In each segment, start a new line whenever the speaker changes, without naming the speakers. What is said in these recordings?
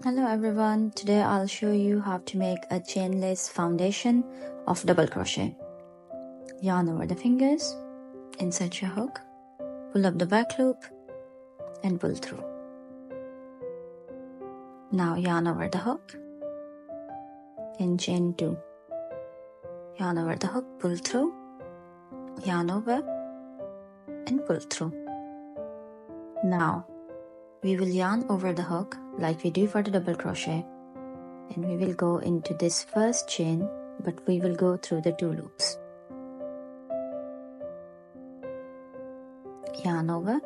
Hello everyone, today I'll show you how to make a chainless foundation of double crochet. Yarn over the fingers, insert your hook, pull up the back loop and pull through. Now yarn over the hook and chain 2. Yarn over the hook, pull through, yarn over and pull through. Now we will yarn over the hook like we do for the double crochet, and we will go into this first chain, but we will go through the 2 loops. Yarn over,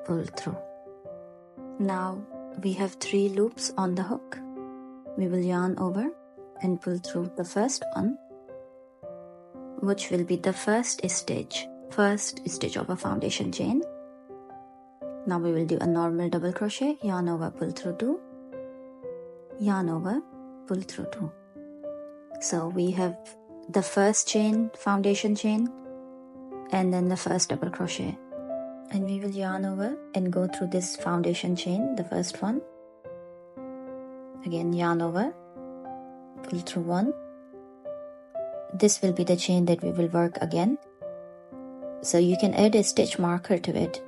pull through. Now we have 3 loops on the hook. We will yarn over and pull through the first one, which will be the first stitch of a foundation chain. Now we will do a normal double crochet, yarn over, pull through 2, yarn over, pull through 2. So we have the first chain, foundation chain, and then the first double crochet. And we will yarn over and go through this foundation chain, the first one. Again, yarn over, pull through 1. This will be the chain that we will work again. So you can add a stitch marker to it.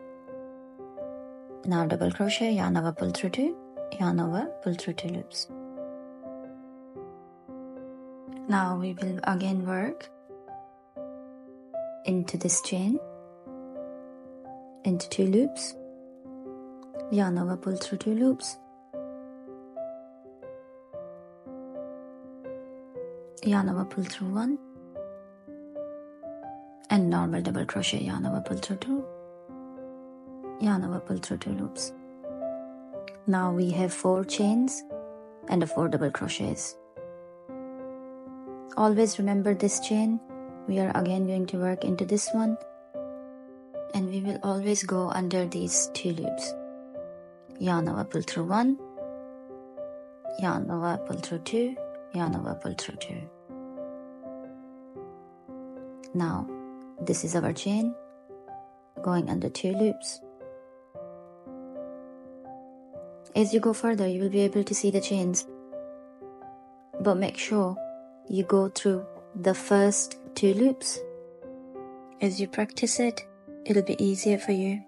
Now double crochet, yarn over, pull through 2, yarn over, pull through 2 loops. Now we will again work into this chain, into 2 loops, yarn over, pull through 2 loops, yarn over, pull through 1, and normal double crochet, yarn over, pull through 2, yarn over, pull through 2 loops. Now we have 4 chains and 4 double crochets. Always remember this chain. We are again going to work into this one, and we will always go under these 2 loops. Yarn over, pull through 1, yarn over, pull through 2, yarn over, pull through 2. Now this is our chain going under 2 loops. As you go further, you will be able to see the chains, but make sure you go through the first 2 loops. As you practice it, it'll be easier for you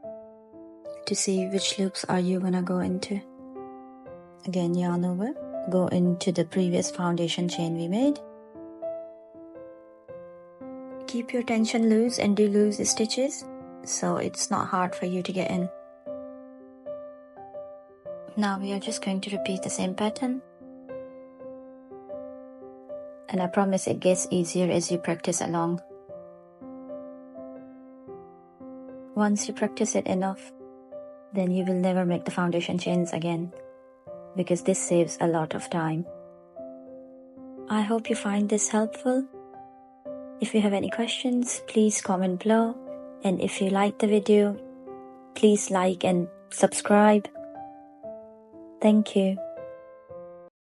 to see which loops are you gonna go into. Again, yarn over, go into the previous foundation chain we made. Keep your tension loose and do loose stitches so it's not hard for you to get in. Now we are just going to repeat the same pattern, and I promise it gets easier as you practice along. Once you practice it enough, then you will never make the foundation chains again, because this saves a lot of time. I hope you find this helpful. If you have any questions, please comment below, and if you like the video, please like and subscribe. Thank you.